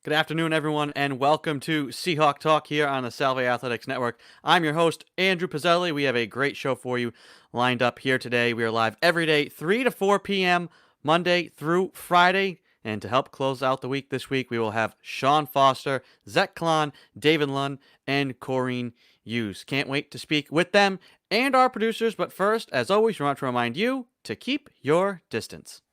Good afternoon, everyone, and welcome to Seahawk Talk here on the Salve Athletics Network. I'm your host, Andrew Pizzelli. We have a great show for you lined up here today. We are live every day, 3 to 4 p.m., Monday through Friday. And to help close out the week this week, we will have Sean Foster, Zach Klon, David Lund, and Corrine Hughes. Can't wait to speak with them and our producers. But first, as always, we want to remind you to keep your distance.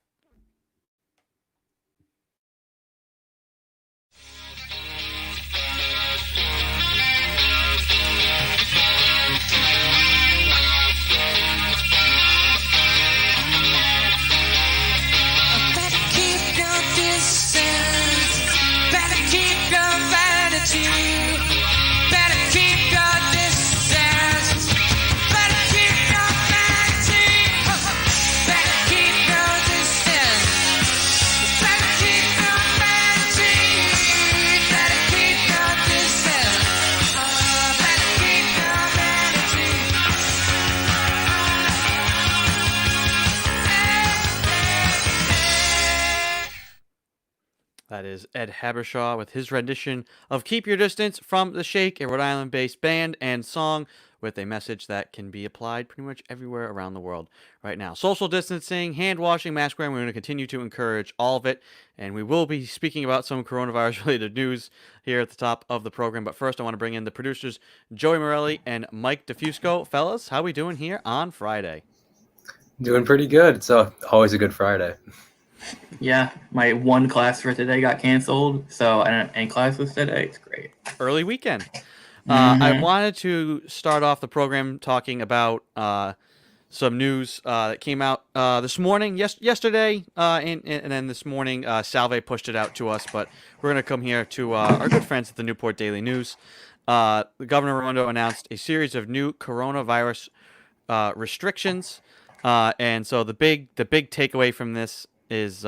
That is Ed Habershaw with his rendition of Keep Your Distance from The Shake, a Rhode Island-based band and song with a message that can be applied pretty much everywhere around the world right now. Social distancing, hand washing, mask wearing, we're going to continue to encourage all of it, and we will be speaking about some coronavirus-related news here at the top of the program. But first, I want to bring in the producers, Joey Morelli and Mike DeFusco. Fellas, how we doing here on Friday? Doing pretty good. It's always a good Friday. Yeah, my one class for today got canceled, so I don't have any classes today. It's great. Early weekend. I wanted to start off the program talking about some news that came out this morning, yesterday, and then this morning, Salve pushed it out to us, but we're going to come here to our good friends at the Newport Daily News. The Governor Raimondo announced a series of new coronavirus restrictions, and so the big takeaway from this is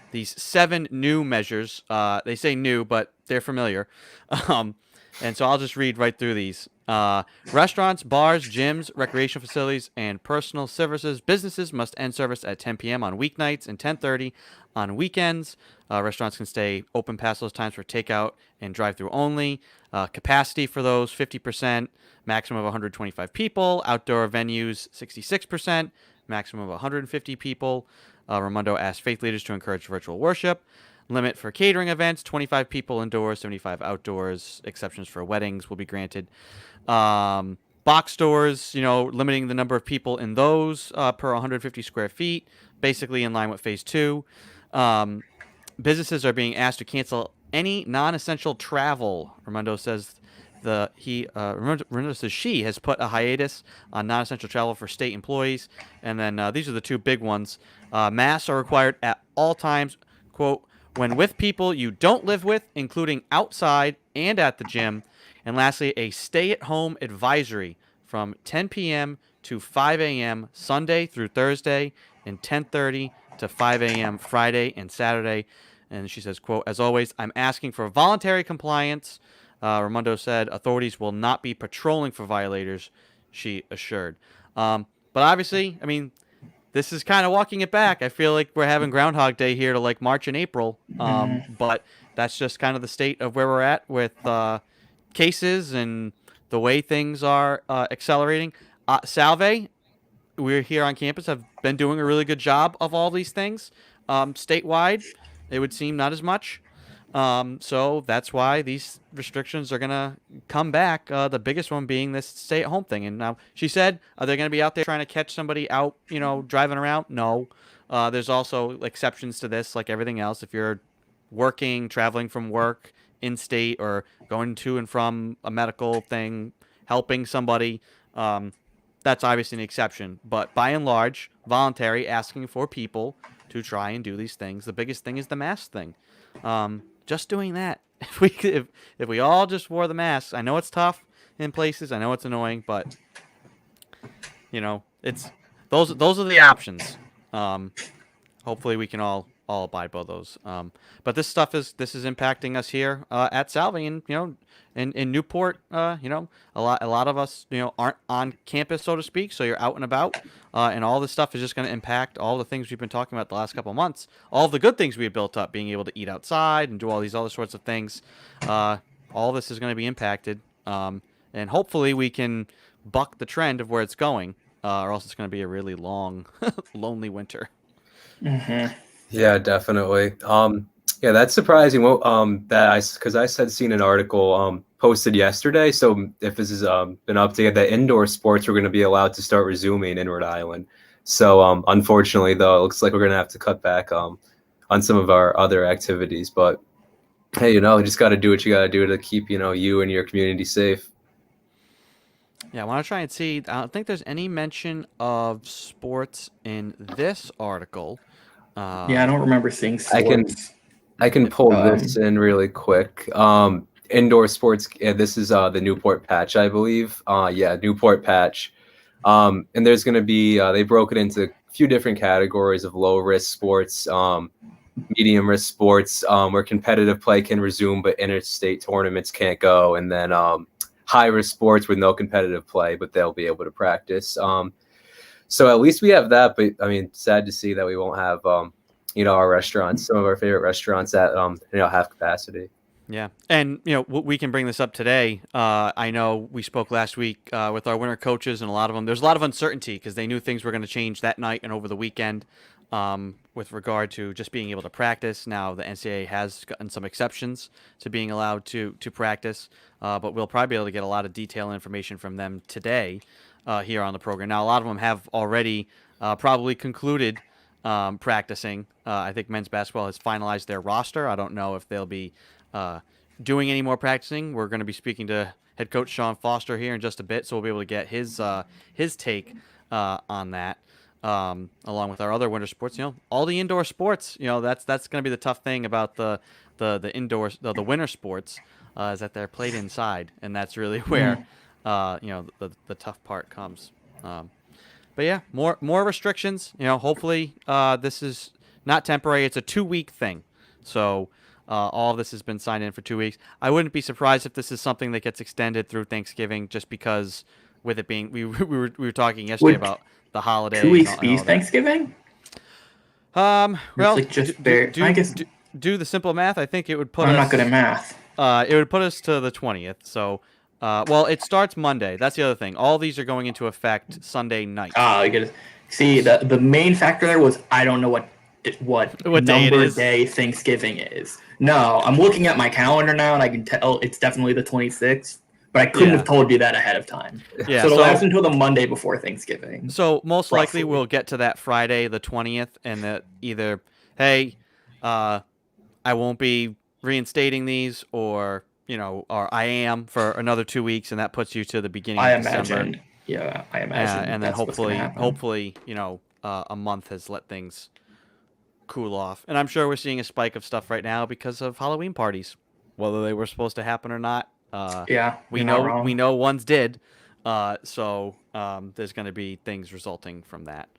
these 7 new measures. They say new, but they're familiar. And so I'll just read right through these. Restaurants, bars, gyms, recreational facilities, and personal services businesses must end service at 10 p.m. on weeknights and 10:30 on weekends. Restaurants can stay open past those times for takeout and drive-through only. Capacity for those, 50%, maximum of 125 people. Outdoor venues, 66%, maximum of 150 people. Raimondo asked faith leaders to encourage virtual worship. Limit for catering events, 25 people indoors, 75 outdoors. Exceptions for weddings will be granted. Box stores, limiting the number of people in those per 150 square feet, basically in line with Phase 2. Businesses are being asked to cancel any non-essential travel. Raimondo says Raimondo says she has put a hiatus on non-essential travel for state employees. And then these are the two big ones. Masks are required at all times, quote, when with people you don't live with, including outside and at the gym. And lastly, a stay-at-home advisory from 10 p.m. to 5 a.m. Sunday through Thursday and 10:30 to 5 a.m. Friday and Saturday. And she says, quote, as always, I'm asking for voluntary compliance. Raimondo said authorities will not be patrolling for violators, she assured. But obviously, this is kind of walking it back. I feel like we're having Groundhog Day here to like March and April. But that's just kind of the state of where we're at with cases and the way things are accelerating. Salve, we're here on campus, have been doing a really good job of all these things. Statewide, it would seem not as much. So that's why these restrictions are going to come back. The biggest one being this stay-at-home thing. And now she said, are they going to be out there trying to catch somebody out, driving around? No. There's also exceptions to this, like everything else. If you're working, traveling from work in state, or going to and from a medical thing, helping somebody, that's obviously an exception. But by and large, voluntary, asking for people to try and do these things. The biggest thing is the mask thing. Just doing that. If we all just wore the masks, I know it's tough. in places. I know it's annoying, but it's those are the options. Hopefully we can all abide by those. But this is impacting us here at Salvi, and in Newport. A lot of us aren't on campus, so to speak. So you're out and about, and all this stuff is just going to impact all the things we've been talking about the last couple of months. All the good things we have built up, being able to eat outside and do all these other sorts of things. All this is going to be impacted, and hopefully we can buck the trend of where it's going, or else it's going to be a really long, lonely winter. Mm-hmm. Yeah, definitely. Yeah, that's surprising. Well, because I said seen an article posted yesterday. So if this has been updated, that indoor sports were going to be allowed to start resuming in Rhode Island. So unfortunately, though, it looks like we're going to have to cut back on some of our other activities. But hey, you just got to do what you got to do to keep you and your community safe. Yeah, I want to try and see. I don't think there's any mention of sports in this article. Yeah, I don't remember seeing sports. I can pull this in really quick. Indoor sports. Yeah, this is the Newport patch, I believe. Yeah, Newport patch. And there's going to be. They broke it into a few different categories of low risk sports, medium risk sports, where competitive play can resume, but interstate tournaments can't go, and then high risk sports with no competitive play, but they'll be able to practice. So at least we have that, but I mean, sad to see that we won't have, our restaurants, some of our favorite restaurants at, half capacity. Yeah, and we can bring this up today. I know we spoke last week with our winter coaches, and a lot of them. There's a lot of uncertainty because they knew things were going to change that night and over the weekend, with regard to just being able to practice. Now the NCAA has gotten some exceptions to being allowed to practice, but we'll probably be able to get a lot of detailed information from them today here on the program. Now a lot of them have already probably concluded practicing. I think men's basketball has finalized their roster. I don't know if they'll be doing any more practicing. We're going to be speaking to head coach Sean Foster here in just a bit, so we'll be able to get his take on that, along with our other winter sports. All the indoor sports. That's going to be the tough thing about the indoor the winter sports, is that they're played inside, and that's really where the tough part comes. But yeah, more restrictions. Hopefully this is not temporary. It's a 2-week thing, so. All of this has been signed in for 2 weeks. I wouldn't be surprised if this is something that gets extended through Thanksgiving, just because with it being we were talking yesterday about the holiday. 2 weeks be Thanksgiving? Well, like just I guess do the simple math. I think it would put. I'm not good at math. It would put us to the 20th. So, well, it starts Monday. That's the other thing. All these are going into effect Sunday night. You get see the main factor there was I don't know what day Thanksgiving is. No, I'm looking at my calendar now, and I can tell it's definitely the 26th. But I couldn't have told you that ahead of time. Yeah, so it'll last until the Monday before Thanksgiving. So most likely we'll get to that Friday, the 20th, and that either, hey, I won't be reinstating these, or or I am for another 2 weeks, and that puts you to the beginning of December. Yeah, I imagine. And then hopefully, a month has let things cool off. And I'm sure we're seeing a spike of stuff right now because of Halloween parties, whether they were supposed to happen or not. We know ones did. So there's going to be things resulting from that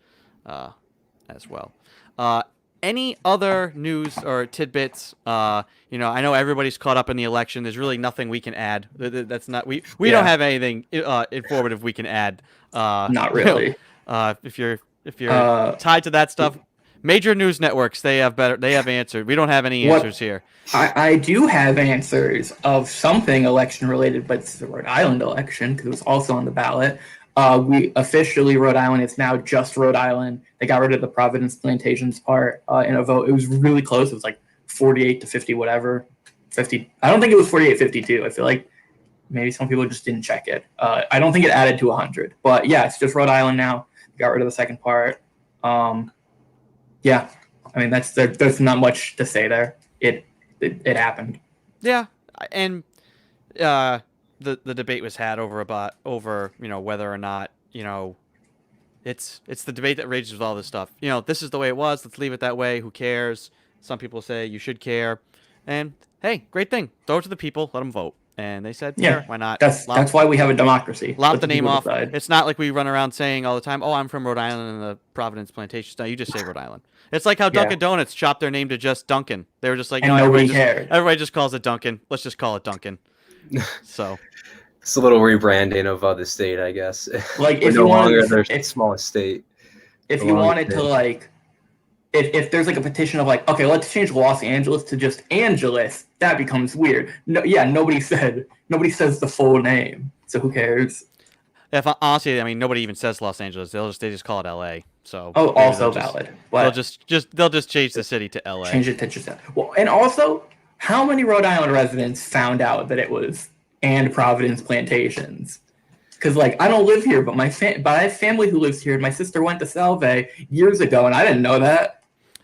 as well. Any other news or tidbits? I know everybody's caught up in the election. There's really nothing we can add. That's not we don't have anything informative we can add. Not really. If you're tied to that stuff. Major news networks, they have answered. We don't have any answers here. I do have answers of something election related, but it's the Rhode Island election because it was also on the ballot. We officially, Rhode Island, it's now just Rhode Island. They got rid of the Providence Plantations part in a vote. It was really close. It was like 48 to 50, whatever. 50. I don't think it was 48-52. I feel like maybe some people just didn't check it. I don't think it added to 100. But yeah, it's just Rhode Island now. Got rid of the second part. Yeah, I mean there's not much to say there. It happened. Yeah, and the debate was had over whether or not it's the debate that rages with all this stuff. This is the way it was. Let's leave it that way. Who cares? Some people say you should care, and hey, great thing. Throw it to the people. Let them vote. And they said, Yeah. sure, why not? That's why we have a democracy. Lop Let the name people off. decide. It's not like we run around saying all the time, oh, I'm from Rhode Island and the Providence Plantations. No, you just say Rhode Island. It's like how Dunkin' Donuts chopped their name to just Dunkin'. They were just like, And no, nobody cared. everybody just calls it Dunkin'. Let's just call it Dunkin'. So it's a little rebranding of the state, I guess. Like if you longer wanted, their smallest state. If you wanted to like, if there's like a petition of like, okay, let's change Los Angeles to just Angeles, that becomes weird. No, yeah, nobody says the full name, so who cares? Honestly, I mean, nobody even says Los Angeles. They just call it L.A. So also valid. But they'll just change the city to L.A. Change it to just well, and also, how many Rhode Island residents found out that it was and Providence Plantations? Because like I don't live here, but but I have family who lives here. And my sister went to Salve years ago, and I didn't know that.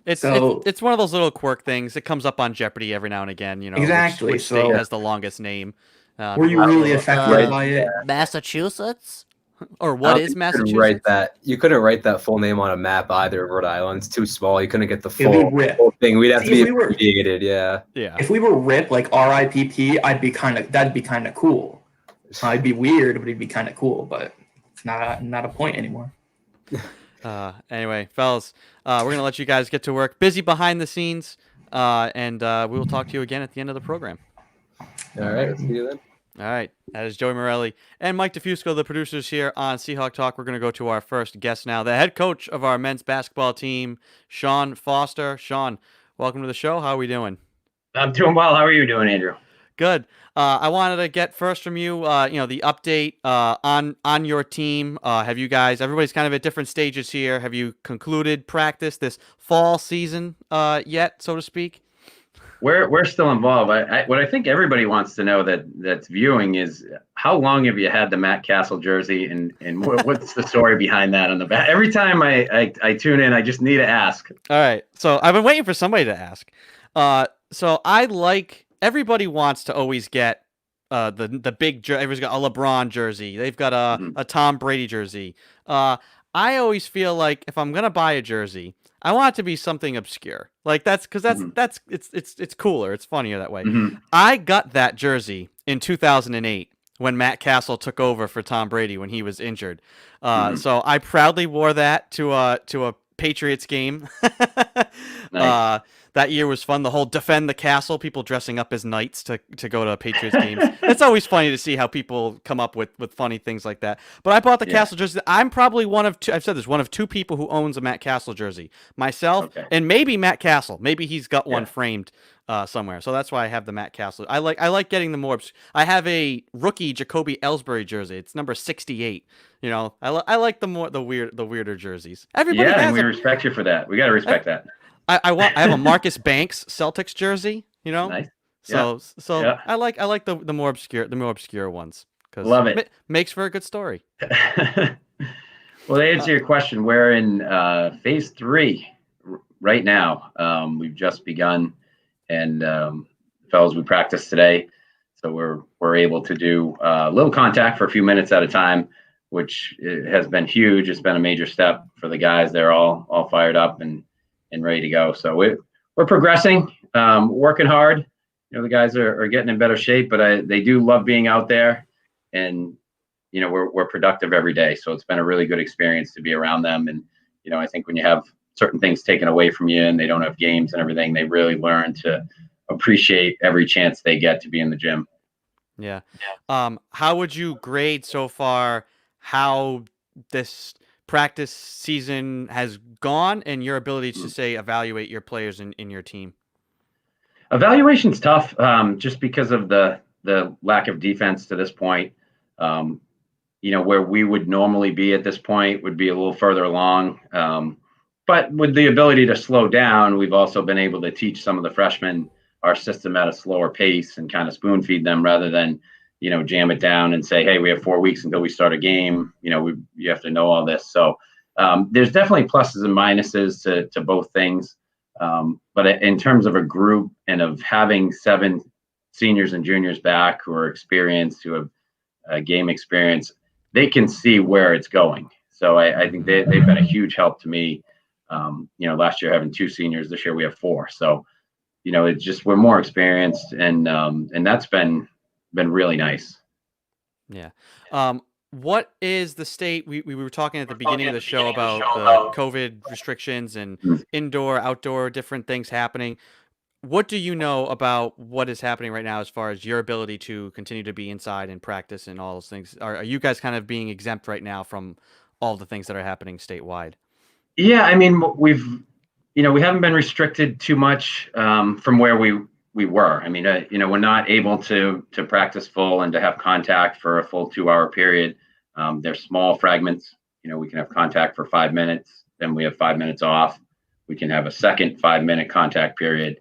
It's one of those little quirk things. It comes up on Jeopardy every now and again. You know, exactly. Which state has the longest name? Were you really affected by it? Massachusetts? Or what is Massachusetts? You couldn't write that full name on a map either. Rhode Island's too small. You couldn't get the full thing. We'd have to be abbreviated. Yeah. If we were RIP, like RIPP, that'd be kind of cool. It'd be weird, but it'd be kind of cool. But it's not a point anymore. Anyway, fellas, we're gonna let you guys get to work. Busy behind the scenes, and we will talk to you again at the end of the program. All right, let's see you then. All right, that is Joey Morelli and Mike DeFusco, the producers here on Seahawk Talk. We're going to go to our first guest now, the head coach of our men's basketball team, Sean Foster. Sean, welcome to the show. How are we doing? I'm doing well. How are you doing, Andrew? Good. I wanted to get first from you, the update on your team. Have you guys? Everybody's kind of at different stages here. Have you concluded practice this fall season yet, so to speak? We're still involved. What I think everybody wants to know that's viewing is how long have you had the Matt Castle jersey and what's the story behind that on the back? Every time I tune in, I just need to ask. All right, so I've been waiting for somebody to ask. So everybody wants to always get the big jersey. Everybody's got a LeBron jersey. They've got a Tom Brady jersey. I always feel like if I'm gonna buy a jersey, I want it to be something obscure. Like that's it's cooler. It's funnier that way. Mm-hmm. I got that jersey in 2008 when Matt Castle took over for Tom Brady when he was injured. So I proudly wore that to a Patriots game. Nice. That year was fun. The whole defend the castle, people dressing up as knights to go to Patriots games. It's always funny to see how people come up with funny things like that. But I bought the Castle jersey. I'm probably one of two. I've said this, one of two people who owns a Matt Castle jersey. Myself and maybe Matt Castle. Maybe he's got one framed somewhere. So that's why I have the Matt Castle. I like getting the more. I have a rookie Jacoby Ellsbury jersey. It's number 68. You know, I like the weirder jerseys. Everybody has we respect you for that. We got to respect that. I have a Marcus Banks Celtics jersey, you know. Nice. So I like the more obscure ones because love it. Makes for a good story. Well, to answer your question, we're in phase 3 right now. We've just begun, and fellas, we practiced today, so we're able to do a little contact for a few minutes at a time, which has been huge. It's been a major step for the guys. They're all fired up and ready to go. So we're progressing, working hard. You know, the guys are getting in better shape, but they do love being out there, and you know, we're productive every day. So it's been a really good experience to be around them. And you know, I think when you have certain things taken away from you and they don't have games and everything, they really learn to appreciate every chance they get to be in the gym. Yeah. How would you grade so far how this practice season has gone and your ability to say evaluate your players in your team? Evaluation's tough, just because of the lack of defense to this point. You know, where we would normally be at this point would be a little further along. But with the ability to slow down, we've also been able to teach some of the freshmen our system at a slower pace and kind of spoon feed them rather than, you know, jam it down and say, hey, we have 4 weeks until we start a game. You know, you have to know all this. So there's definitely pluses and minuses to both things. But in terms of a group and of having 7 seniors and juniors back who are experienced, who have game experience, they can see where it's going. So I think they've been a huge help to me. You know, last year having 2 seniors, this year we have 4. So, you know, it's just we're more experienced, and that's been been really nice. Yeah. What is the state? We were talking at the beginning of the show about the COVID restrictions and Mm. indoor, outdoor, different things happening. What do you know about what is happening right now as far as your ability to continue to be inside and practice and all those things? Are you guys kind of being exempt right now from all the things that are happening statewide? Yeah, I mean, we haven't been restricted too much from where we were. I mean, we're not able to practice full and to have contact for a full 2-hour period. They're small fragments. We can have contact for 5 minutes, then we have 5 minutes off. We can have a second 5-minute contact period,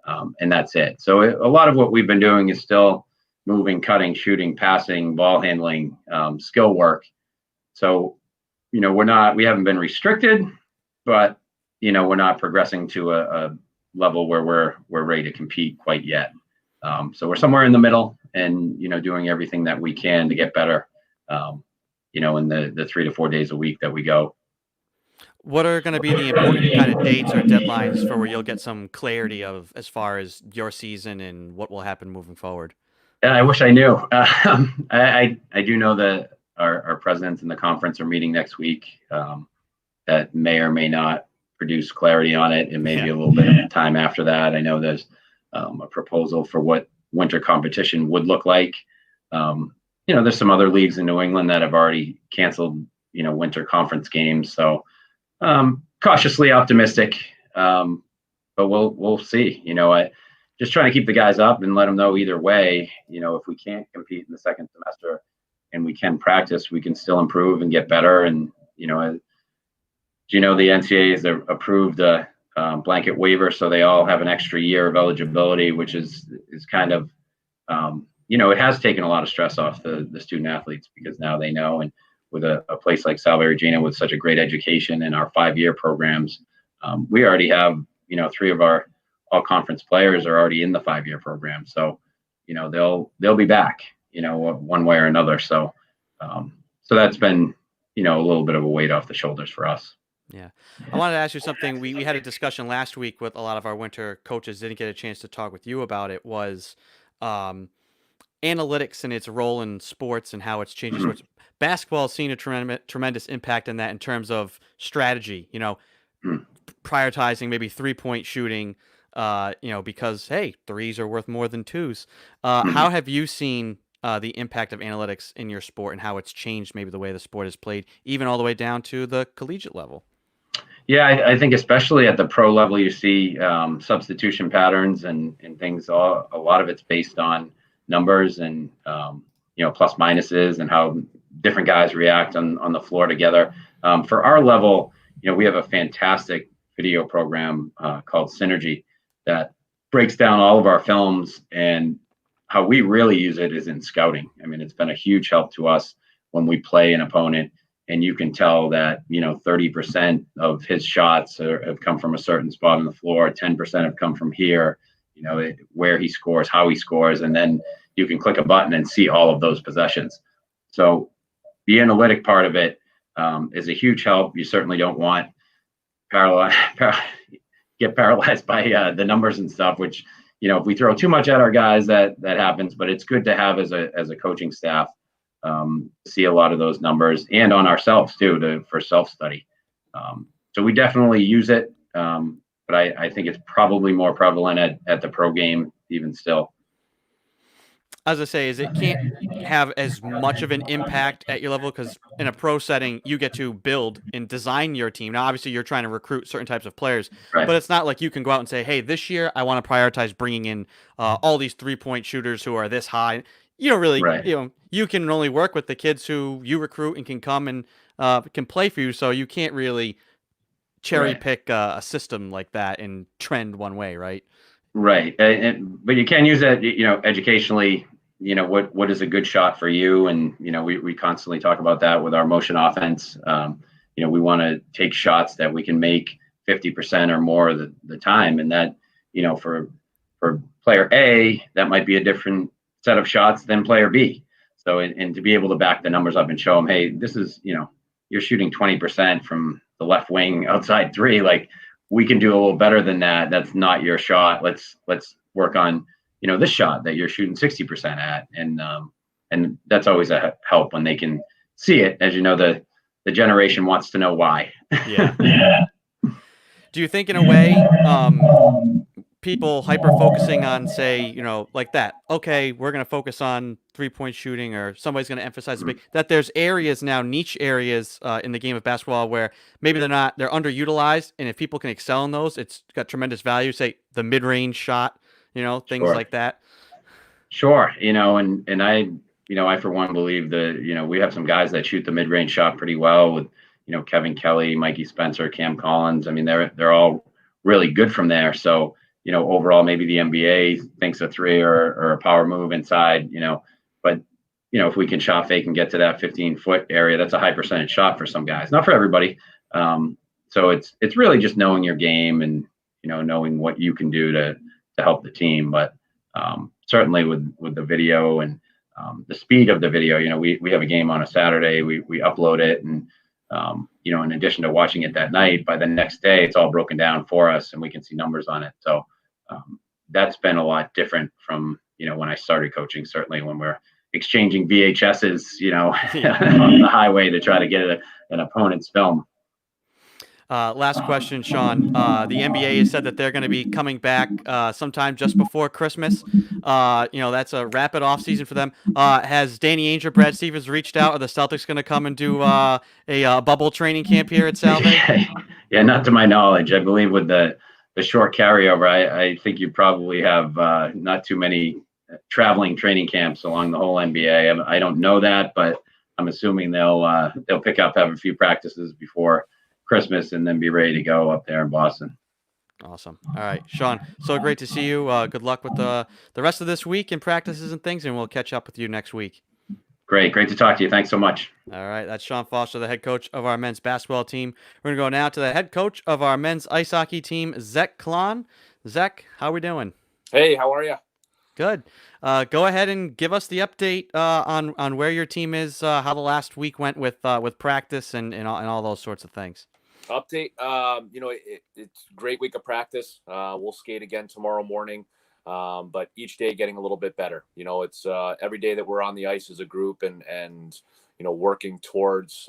and that's it. So a lot of what we've been doing is still moving, cutting, shooting, passing, ball handling, skill work. So, we haven't been restricted, but we're not progressing to a level where we're ready to compete quite yet. So we're somewhere in the middle, and doing everything that we can to get better. In the 3 to 4 days a week that we go. What are going to be the important kind of dates or deadlines for where you'll get some clarity of as far as your season and what will happen moving forward? I wish I knew. I do know that our presidents in the conference are meeting next week. That may or may not produce clarity on it. It may be a little bit of time after that. I know there's a proposal for what winter competition would look like. There's some other leagues in New England that have already canceled, winter conference games. So cautiously optimistic, but we'll see. Just trying to keep the guys up and let them know either way. If we can't compete in the second semester and we can practice, we can still improve and get better. And the NCAA has approved a blanket waiver, so they all have an extra year of eligibility, which is kind of it has taken a lot of stress off the student athletes, because now they know. And with a place like Salve Regina with such a great education in our 5-year programs, we already have 3 of our all conference players are already in the 5-year program. So they'll be back one way or another. So that's been a little bit of a weight off the shoulders for us. Yeah. I wanted to ask you something. We had a discussion last week with a lot of our winter coaches. Didn't get a chance to talk with you about it. Was analytics and its role in sports and how it's changing sports. Basketball has seen a tremendous impact in that in terms of strategy, prioritizing maybe 3-point shooting, because, hey, threes are worth more than twos. How have you seen the impact of analytics in your sport and how it's changed maybe the way the sport is played, even all the way down to the collegiate level? Yeah, I think especially at the pro level, you see substitution patterns and things. A lot of it's based on numbers and plus minuses and how different guys react on the floor together. For our level, we have a fantastic video program called Synergy that breaks down all of our films, and how we really use it is in scouting. I mean, it's been a huge help to us when we play an opponent, and you can tell that 30% of his shots have come from a certain spot on the floor, 10% have come from here. Where he scores, how he scores, and then you can click a button and see all of those possessions. So the analytic part of it is a huge help. You certainly don't want get paralyzed by the numbers and stuff, which, if we throw too much at our guys, that happens. But it's good to have as a coaching staff, see a lot of those numbers, and on ourselves too, for self-study. So we definitely use it. But I think it's probably more prevalent at the pro game even still. As I say, it can't have as much of an impact at your level, because in a pro setting, you get to build and design your team. Now, obviously, you're trying to recruit certain types of players, Right. but it's not like you can go out and say, hey, this year I want to prioritize bringing in all these 3-point shooters who are this high. You don't really, Right. You can only work with the kids who you recruit and can come and can play for you. So you can't really cherry pick a system like that and trend one way, right? Right. But you can use it, educationally. What is a good shot for you? And, we constantly talk about that with our motion offense. We want to take shots that we can make 50% or more of the time. And that, for player A, that might be a different set of shots than player B. So, and to be able to back the numbers up and show them, hey, this is, you're shooting 20% from the left wing outside 3. Like, we can do a little better than that. That's not your shot. Let's work on, this shot that you're shooting 60% at. And that's always a help when they can see it. As you know, the generation wants to know why. Yeah. Do you think in a way, people hyper focusing on, say, like that, okay, we're going to focus on 3-point shooting, or somebody's going to emphasize the big, that there's areas now, niche areas in the game of basketball where maybe they're underutilized, and if people can excel in those, it's got tremendous value, say the mid-range shot, things Sure. like that. Sure. And I for one believe that, we have some guys that shoot the mid-range shot pretty well with, Kevin Kelly, Mikey Spencer, Cam Collins. I mean, they're all really good from there. So, overall, maybe the NBA thinks a three or a power move inside, but, if we can shot fake and get to that 15-foot area, that's a high percentage shot for some guys, not for everybody. So it's really just knowing your game and, knowing what you can do to help the team. But certainly with the video and the speed of the video, we have a game on a Saturday, we upload it, and in addition to watching it that night, by the next day, it's all broken down for us and we can see numbers on it. So that's been a lot different from, when I started coaching, certainly when we're exchanging VHSs, on the highway to try to get an opponent's film. Last question, Sean. The NBA has said that they're going to be coming back sometime just before Christmas. That's a rapid off season for them. Has Danny Ainge or Brad Stevens reached out? Are the Celtics going to come and do a bubble training camp here at Salve? Yeah, not to my knowledge. I believe with the short carryover, I think you probably have not too many traveling training camps along the whole NBA. I don't know that, but I'm assuming they'll pick up, have a few practices before Christmas, and then be ready to go up there in Boston. Awesome. All right, Sean, so great to see you. Good luck with the rest of this week and practices and things, and we'll catch up with you next week. Great to talk to you. Thanks so much. All right, that's Sean Foster, the head coach of our men's basketball team. We're going to go now to the head coach of our men's ice hockey team, Zach Klon. Zach, how are we doing? Hey, how are you? Good. Go ahead and give us the update on where your team is, how the last week went with practice and all those sorts of things. Update. It's a great week of practice. We'll skate again tomorrow morning, but each day getting a little bit better. It's every day that we're on the ice as a group and working towards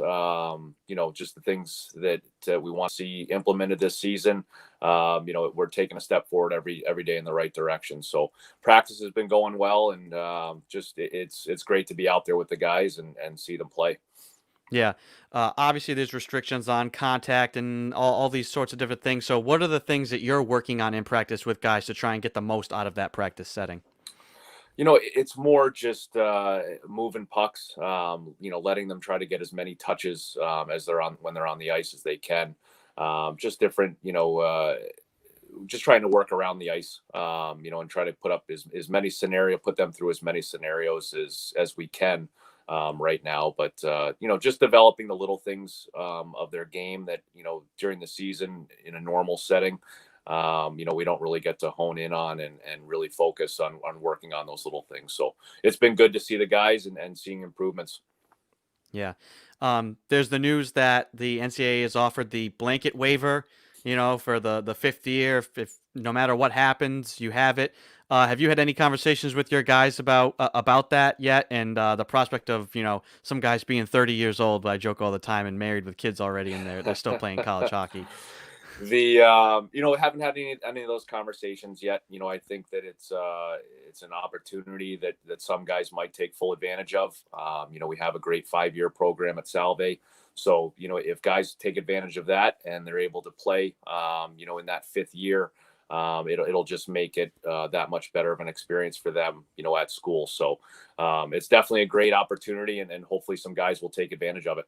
just the things that we want to see implemented this season. We're taking a step forward every day in the right direction. So practice has been going well, and it's great to be out there with the guys and see them play. Yeah. Obviously, there's restrictions on contact and all these sorts of different things. So what are the things that you're working on in practice with guys to try and get the most out of that practice setting? It's more just moving pucks, letting them try to get as many touches as when they're on the ice as they can. Just different, just trying to work around the ice, and try to put them through as many scenarios as we can. Right now, but just developing the little things of their game that during the season in a normal setting, we don't really get to hone in on and really focus on working on those little things. So it's been good to see the guys and seeing improvements. Yeah. There's the news that the NCAA has offered the blanket waiver, for the fifth year. If no matter what happens, you have it. Have you had any conversations with your guys about that yet? And the prospect of some guys being 30 years old, I joke all the time, and married with kids already, and they're still playing college hockey. Haven't had any of those conversations yet. I think that it's an opportunity that some guys might take full advantage of. We have a great 5-year program at Salve. So, if guys take advantage of that and they're able to play, in that 5th year, it'll just make it that much better of an experience for them, at school. So it's definitely a great opportunity, and hopefully some guys will take advantage of it.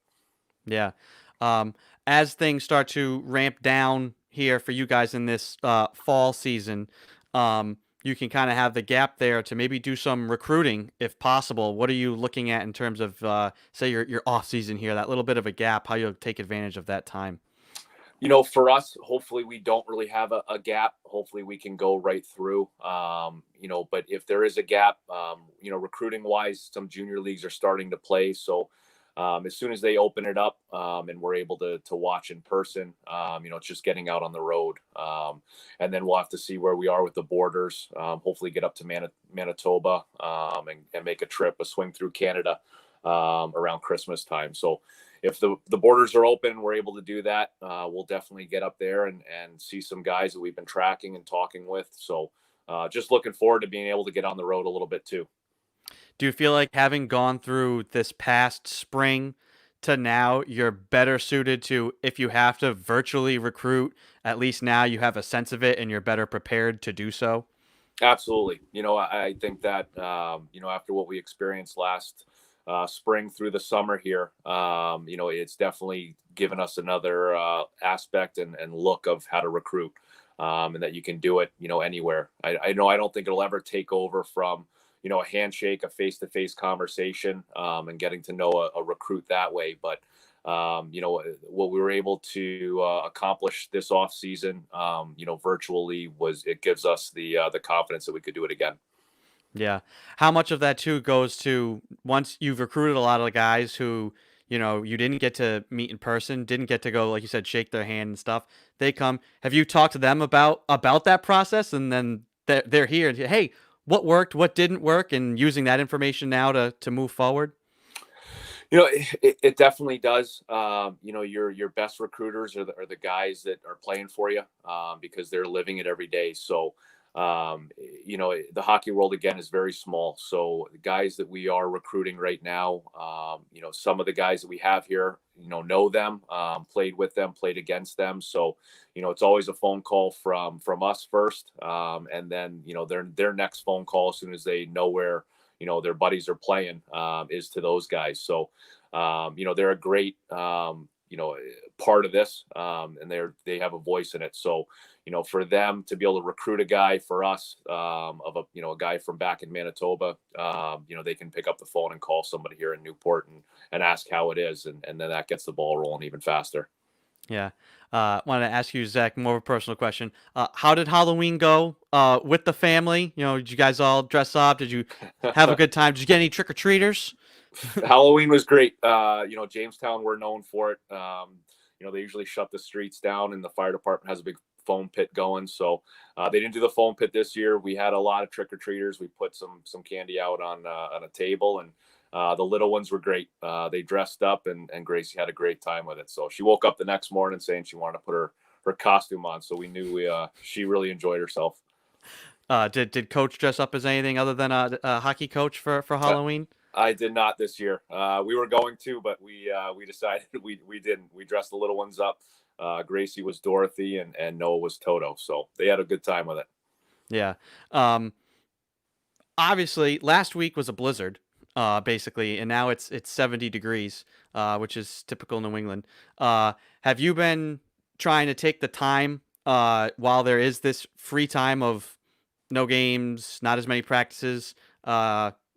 Yeah. As things start to ramp down here for you guys in this fall season, you can kind of have the gap there to maybe do some recruiting if possible. What are you looking at in terms of, say, your off season here, that little bit of a gap, how you'll take advantage of that time? For us, hopefully we don't really have a gap. Hopefully we can go right through, but if there is a gap, recruiting wise, some junior leagues are starting to play. So, as soon as they open it up and we're able to watch in person, it's just getting out on the road. And then we'll have to see where we are with the borders. Hopefully get up to Manitoba and make a swing through Canada around Christmas time. So if the borders are open, we're able to do that. We'll definitely get up there and see some guys that we've been tracking and talking with. So just looking forward to being able to get on the road a little bit too. Do you feel like having gone through this past spring to now, you're better suited to, if you have to virtually recruit, at least now you have a sense of it and you're better prepared to do so? Absolutely. I think that, after what we experienced last spring through the summer here, it's definitely given us another aspect and look of how to recruit, and that you can do it, anywhere. I know I don't think it'll ever take over from, a handshake, a face-to-face conversation, and getting to know a recruit that way. But, what we were able to accomplish this off season, virtually it gives us the confidence that we could do it again. Yeah. How much of that too goes to, once you've recruited a lot of the guys who, you didn't get to meet in person, didn't get to go, like you said, shake their hand and stuff. They come. Have you talked to them about that process? And then they're here and, hey, what worked, what didn't work, and using that information now to move forward? It definitely does. Your best recruiters are the guys that are playing for you, because they're living it every day. So, the hockey world again is very small. So the guys that we are recruiting right now, some of the guys that we have here, know them, played with them, played against them. So, it's always a phone call from us first, and then their next phone call as soon as they know where their buddies are playing, is to those guys. So, they're a great, part of this, and they have a voice in it. So, for them to be able to recruit a guy for us, of a guy from back in Manitoba, they can pick up the phone and call somebody here in Newport and ask how it is. And then that gets the ball rolling even faster. Yeah. Wanted to ask you, Zach, more of a personal question. How did Halloween go with the family? Did you guys all dress up? Did you have a good time? Did you get any trick-or-treaters? Halloween was great. Jamestown, we're known for it. They usually shut the streets down, and the fire department has a big foam pit going. So they didn't do the foam pit this year. We had a lot of trick-or-treaters. We put some candy out on a table, and the little ones were great. They dressed up, and Gracie had a great time with it. So she woke up the next morning saying she wanted to put her costume on. So we knew she really enjoyed herself. Did Coach dress up as anything other than a hockey coach for Halloween? I did not this year. We were going to, but we decided we didn't. We dressed the little ones up. Gracie was Dorothy, and Noah was Toto. So they had a good time with it. Yeah. Obviously, last week was a blizzard, basically, and now it's 70 degrees, which is typical New England. Have you been trying to take the time while there is this free time of no games, not as many practices,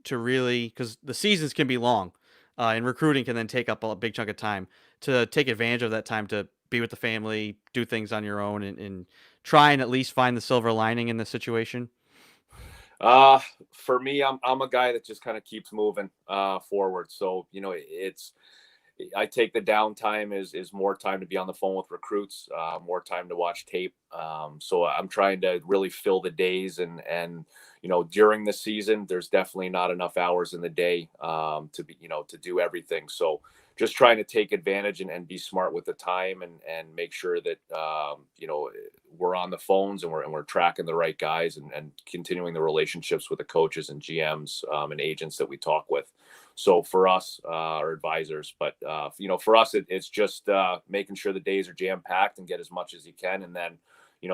to really, because the seasons can be long, and recruiting can then take up a big chunk of time, to take advantage of that time to be with the family, do things on your own, and try and at least find the silver lining in the situation? For me, I'm a guy that just kind of keeps moving forward. So, I take the downtime is more time to be on the phone with recruits, more time to watch tape. So I'm trying to really fill the days, and during the season, there's definitely not enough hours in the day to be, to do everything. So just trying to take advantage and be smart with the time, and make sure that, we're on the phones, and we're tracking the right guys, and continuing the relationships with the coaches and GMs, and agents that we talk with. So for us, our advisors, but for us, it's just making sure the days are jam packed and get as much as you can. And then,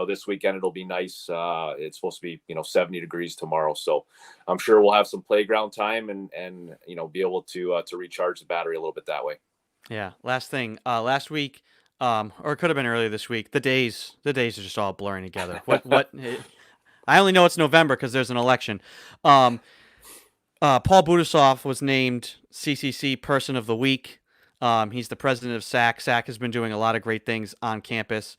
this weekend it'll be nice. It's supposed to be 70 degrees tomorrow, so I'm sure we'll have some playground time and be able to recharge the battery a little bit that way. Yeah. Last thing. Last week, or it could have been earlier this week. The days are just all blurring together. What? I only know it's November because there's an election. Paul Budasov was named CCC Person of the Week. He's the president of SAC. SAC has been doing a lot of great things on campus.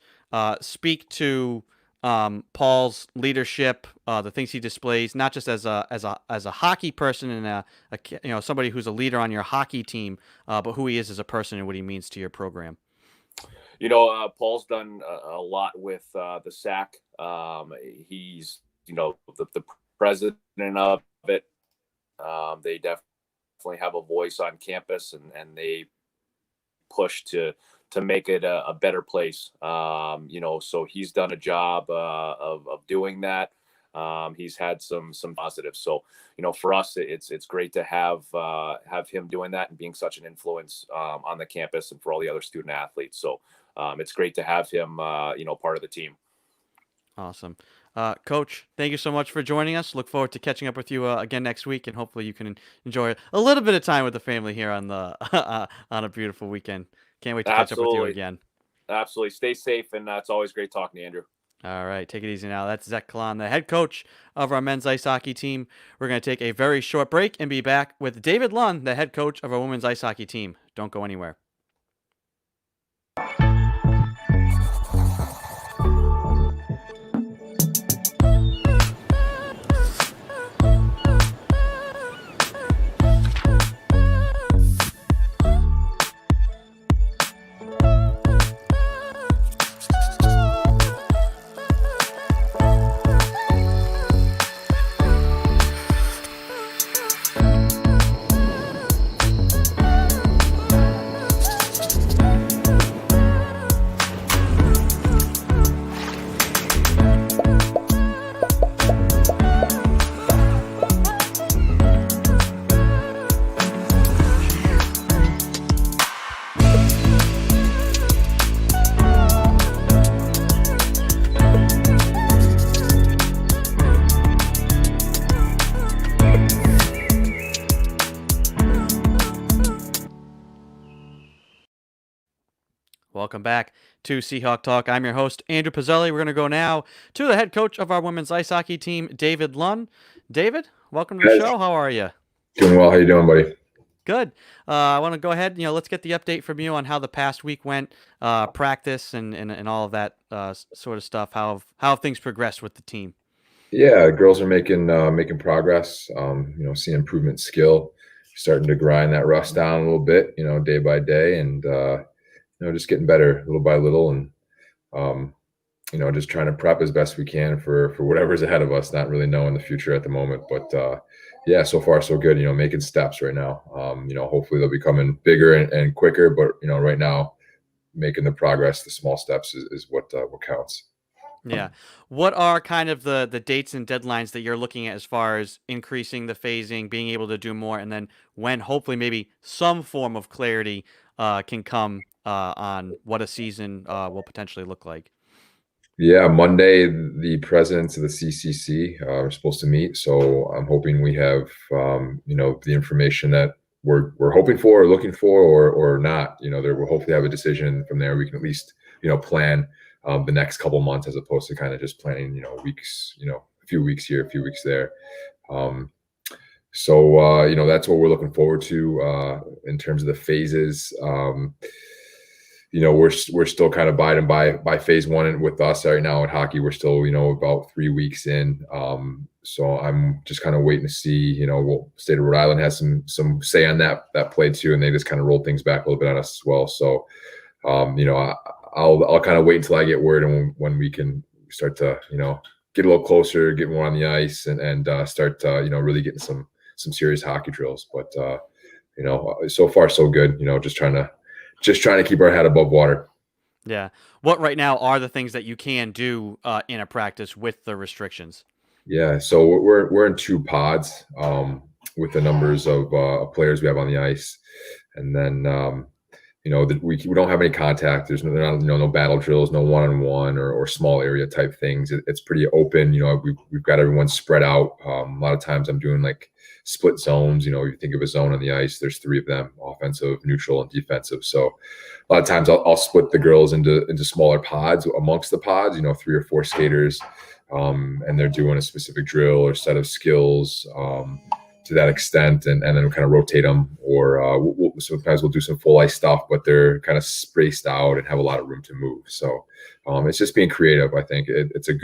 Speak to Paul's leadership, the things he displays, not just as a hockey person and somebody who's a leader on your hockey team, but who he is as a person and what he means to your program. Paul's done a lot with the SAC. He's the president of it. They definitely have a voice on campus, and they push to make it a better place. So he's done a job of doing that. He's had some positives. So, for us, it's great to have him doing that and being such an influence on the campus and for all the other student athletes. So it's great to have him, part of the team. Awesome. Coach, thank you so much for joining us. Look forward to catching up with you again next week, and hopefully you can enjoy a little bit of time with the family here on the on a beautiful weekend. Can't wait to catch up with you again. Absolutely. Stay safe, and it's always great talking to you, Andrew. All right, take it easy now. That's Zach Kalan, the head coach of our men's ice hockey team. We're going to take a very short break and be back with David Lund, the head coach of our women's ice hockey team. Don't go anywhere. Welcome back to Seahawk Talk. I'm your host, Andrew Pizzelli. We're going to go now to the head coach of our women's ice hockey team, David Lund. David, welcome to the show. How are you? Doing well. How you doing, buddy? Good. I want to go ahead. Let's get the update from you on how the past week went, practice, and all of that sort of stuff. How have things progressed with the team? Yeah, girls are making progress. Seeing improvement in skill, starting to grind that rust down a little bit. Day by day, and just getting better little by little, and just trying to prep as best we can for whatever's ahead of us. Not really knowing the future at the moment, but yeah, so far so good. Making steps right now. Hopefully they'll be coming bigger and quicker, but right now, making the progress, the small steps is what counts. Yeah. What are kind of the dates and deadlines that you're looking at as far as increasing the phasing, being able to do more, and then when hopefully maybe some form of clarity can come on what a season will potentially look like? Yeah, Monday, the presidents of the CCC are supposed to meet. So I'm hoping we have, the information that we're hoping for or looking for or not. We'll hopefully have a decision from there. We can at least, plan the next couple months as opposed to kind of just planning, weeks, a few weeks here, a few weeks there. So that's what we're looking forward to in terms of the phases. We're still kind of abiding by phase one, and with us right now in hockey, we're still, about 3 weeks in. So I'm just kind of waiting to see, state of Rhode Island has some say on that play too, and they just kind of rolled things back a little bit on us as well. So, I'll kind of wait until I get word and when we can start to, get a little closer, get more on the ice and start, really getting some serious hockey drills. But, so far so good, just trying to keep our head above water. Yeah. What right now are the things that you can do in a practice with the restrictions? Yeah. So we're in 2 pods with the numbers of players we have on the ice. And then, we don't have any contact. There's no battle drills, no one-on-one or small area type things. It's pretty open. We've got everyone spread out. A lot of times I'm doing like split zones. You think of a zone on the ice, there's 3 of them: offensive, neutral, and defensive. So a lot of times I'll split the girls into smaller pods amongst the pods, 3 or 4 skaters, and they're doing a specific drill or set of skills to that extent, and then kind of rotate them, or sometimes we'll do some full ice stuff, but they're kind of spaced out and have a lot of room to move. So it's just being creative. I think I think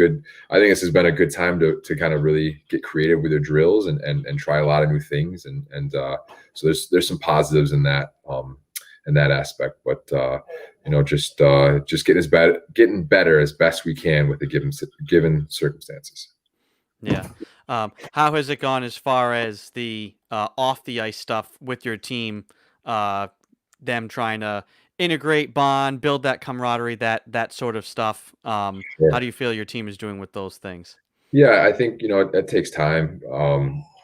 this has been a good time to kind of really get creative with your drills and try a lot of new things, and so there's some positives in that aspect, but just getting better as best we can with the given circumstances. Yeah. How has it gone as far as the off the ice stuff with your team? Them trying to integrate, bond, build that camaraderie, that sort of stuff. Sure. How do you feel your team is doing with those things? Yeah, I think it takes time.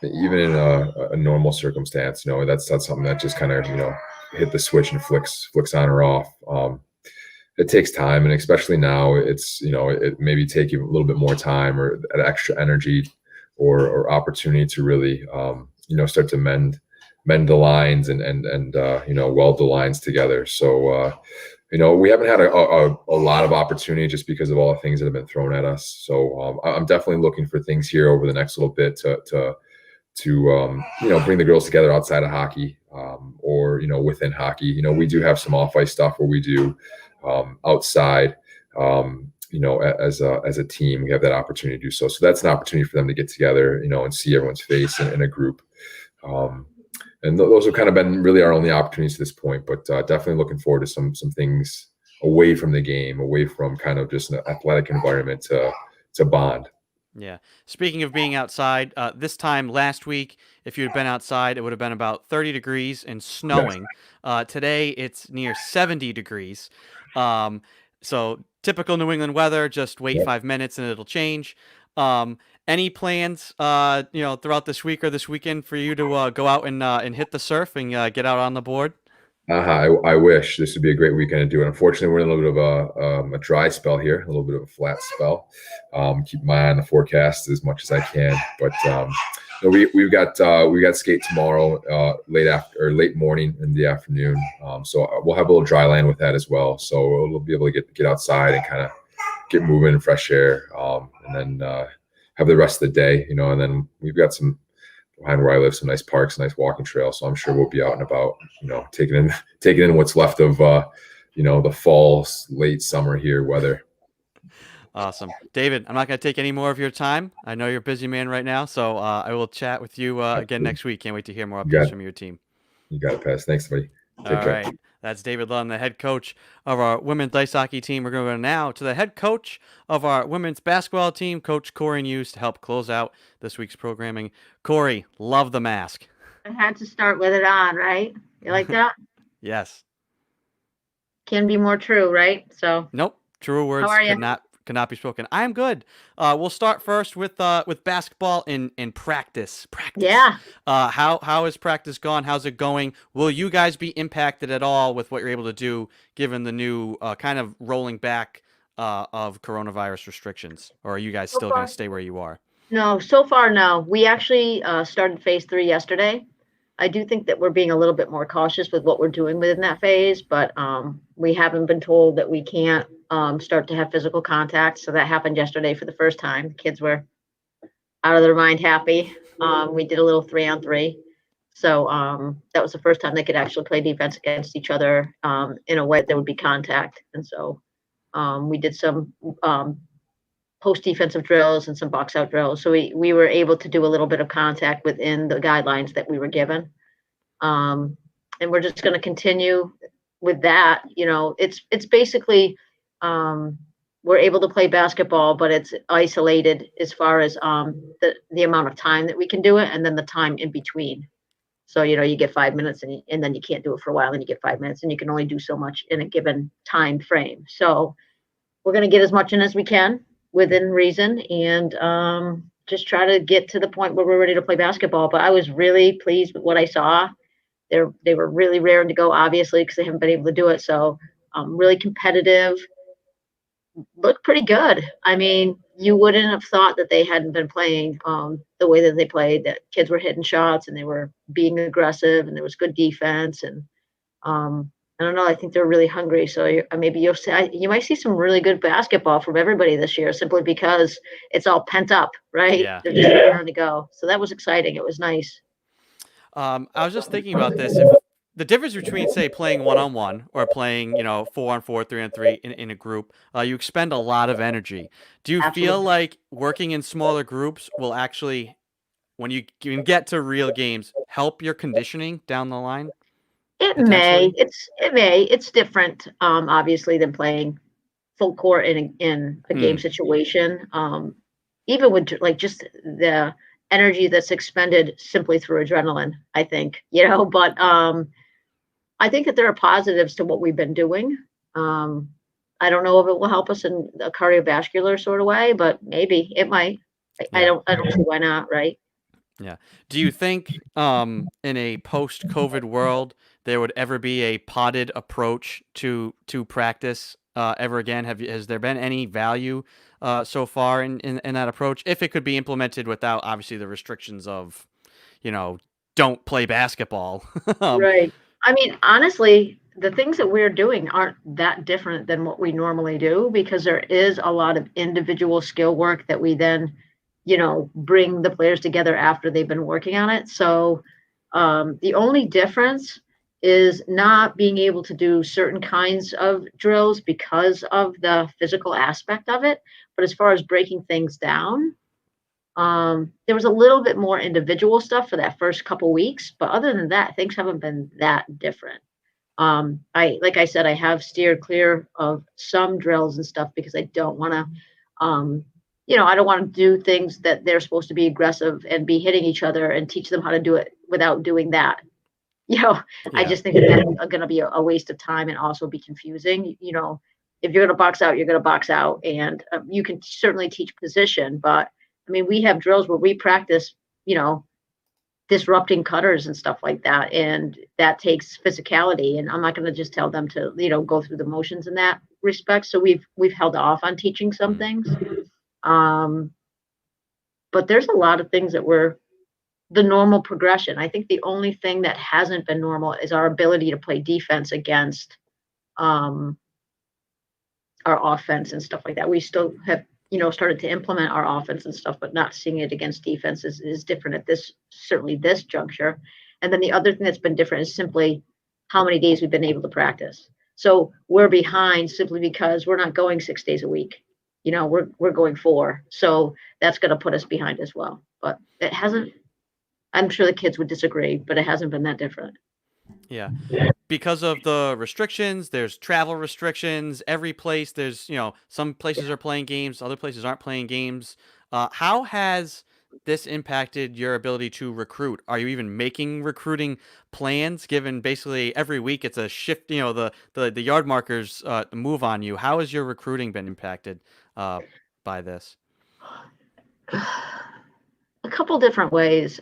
Even in a normal circumstance, that's something that just kind of hit the switch and flicks on or off. It takes time, and especially now, it's it maybe take you a little bit more time or an extra energy or opportunity to really start to mend the lines and weld the lines together. So we haven't had a lot of opportunity just because of all the things that have been thrown at us. So I'm definitely looking for things here over the next little bit to bring the girls together outside of hockey, or within hockey. We do have some off ice stuff where we do outside. As a team, we have that opportunity to do so. So that's an opportunity for them to get together, and see everyone's face in a group. And those have kind of been really our only opportunities to this point. But definitely looking forward to some things away from the game, away from kind of just an athletic environment to bond. Yeah. Speaking of being outside, this time last week, if you had been outside, it would have been about 30 degrees and snowing. Today, it's near 70 degrees. So typical New England weather, just wait 5 minutes and it'll change. Any plans, throughout this week or this weekend for you to go out and hit the surf and get out on the board? I wish this would be a great weekend to do it. Unfortunately, we're in a little bit of a dry spell here, a little bit of a flat spell. Keep my eye on the forecast as much as I can. But we've got skate tomorrow, late morning in the afternoon. So we'll have a little dry land with that as well. So we'll be able to get outside and kind of get moving in fresh air, and then have the rest of the day. And then we've got some, behind where I live, some nice parks, nice walking trails. So I'm sure we'll be out and about, taking in what's left of, the fall, late summer here weather. Awesome. David, I'm not going to take any more of your time. I know you're a busy man right now, so I will chat with you again next week. Can't wait to hear more updates from your team. You got it, Pass. Thanks, buddy. Take care. Right. That's David Lund, the head coach of our women's ice hockey team. We're going to go now to the head coach of our women's basketball team, Coach Corey Hughes, to help close out this week's programming. Corey, love the mask. I had to start with it on, right? You like that? Yes. Can be more true, right? So. Nope. Truer words cannot be spoken. I'm good. We'll start first with basketball in practice. Yeah. How has practice gone? How's it going? Will you guys be impacted at all with what you're able to do, given the new kind of rolling back of coronavirus restrictions, or are you guys still going to stay where you are? No, so far no. We actually started phase 3 yesterday. I do think that we're being a little bit more cautious with what we're doing within that phase, but we haven't been told that we can't start to have physical contact. So that happened yesterday for the first time. The kids were out of their mind happy. We did a little 3-on-3. So that was the first time they could actually play defense against each other in a way that would be contact. And so we did some post defensive drills and some box out drills. So we were able to do a little bit of contact within the guidelines that we were given. And we're just going to continue with that. It's basically, we're able to play basketball, but it's isolated as far as the amount of time that we can do it, and then the time in between. So, you get 5 minutes and then you can't do it for a while, and you get 5 minutes, and you can only do so much in a given time frame. So we're going to get as much in as we can within reason, and just try to get to the point where we're ready to play basketball. But I was really pleased with what I saw. They were really raring to go, obviously, because they haven't been able to do it. So really competitive, looked pretty good. I mean, you wouldn't have thought that they hadn't been playing the way that they played, that kids were hitting shots and they were being aggressive and there was good defense. And I don't know, I think they're really hungry. So maybe you might see some really good basketball from everybody this year, simply because it's all pent up, right? Yeah. They're just raring to go. So that was exciting. It was nice. I was just thinking about this. If the difference between, say, playing one-on-one or playing, 4-on-4, 3-on-3 in a group, you expend a lot of energy. Do you feel Absolutely. like working in smaller groups will actually, when you can get to real games, help your conditioning down the line It may. potentially? It's different, obviously, than playing full court in a game Mm, situation. Even with like just the energy that's expended simply through adrenaline, I think, but I think that there are positives to what we've been doing. Um, I don't know if it will help us in a cardiovascular sort of way, but maybe it might. I yeah. don't see why not, right? Yeah. Do you think in a post-COVID world there would ever be a potted approach to practice ever again? Has there been any value so far in that approach? If it could be implemented without obviously the restrictions of, you know, don't play basketball. Right. I mean, honestly, the things that we're doing aren't that different than what we normally do because there is a lot of individual skill work that we then, bring the players together after they've been working on it. So the only difference is not being able to do certain kinds of drills because of the physical aspect of it. But as far as breaking things down, there was a little bit more individual stuff for that first couple weeks, but other than that, things haven't been that different. Like I said, I have steered clear of some drills and stuff because I don't want to, I don't want to do things that they're supposed to be aggressive and be hitting each other and teach them how to do it without doing that. You know, I Yeah. just think that that's going to be a waste of time and also be confusing. If you're going to box out, you're going to box out, and you can certainly teach position. But I mean, we have drills where we practice, you know, disrupting cutters and stuff like that, and that takes physicality. And I'm not going to just tell them to, go through the motions in that respect. So we've held off on teaching some Mm, things, um, but there's a lot of things that were the normal progression. I think the only thing that hasn't been normal is our ability to play defense against um, our offense and stuff like that. We still have, started to implement our offense and stuff, but not seeing it against defense is different at certainly this juncture. And then the other thing that's been different is simply how many days we've been able to practice. So we're behind simply because we're not going 6 days a week. We're going 4. So that's going to put us behind as well. But it hasn't, I'm sure the kids would disagree, but it hasn't been that different. yeah. Because of the restrictions, there's travel restrictions. Every place, there's, some places are playing games, other places aren't playing games. How has this impacted your ability to recruit? Are you even making recruiting plans, given basically every week it's a shift, the yard markers move on you? How has your recruiting been impacted by this? A couple different ways.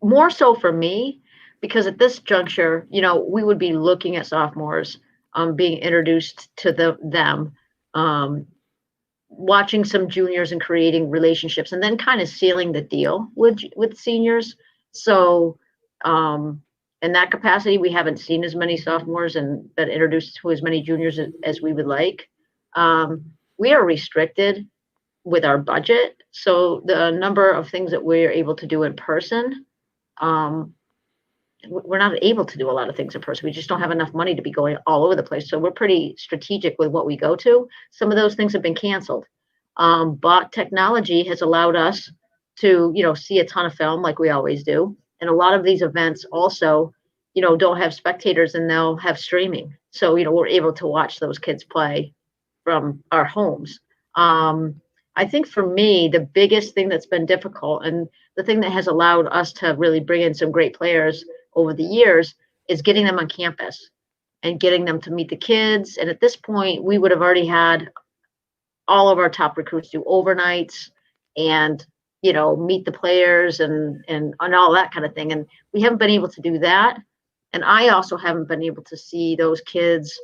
More so for me, because at this juncture, we would be looking at sophomores being introduced to them, um, watching some juniors and creating relationships, and then kind of sealing the deal with seniors. So, in that capacity, we haven't seen as many sophomores and been introduced to as many juniors as we would like. We are restricted with our budget, so the number of things that we're able to do in person, um, we're not able to do a lot of things in person. We just don't have enough money to be going all over the place. So we're pretty strategic with what we go to. Some of those things have been canceled. But technology has allowed us to, see a ton of film like we always do. And a lot of these events also, don't have spectators and they'll have streaming. So, we're able to watch those kids play from our homes. I think for me, the biggest thing that's been difficult and the thing that has allowed us to really bring in some great players over the years is getting them on campus and getting them to meet the kids. And at this point, we would have already had all of our top recruits do overnights and meet the players and all that kind of thing. And we haven't been able to do that. And I also haven't been able to see those kids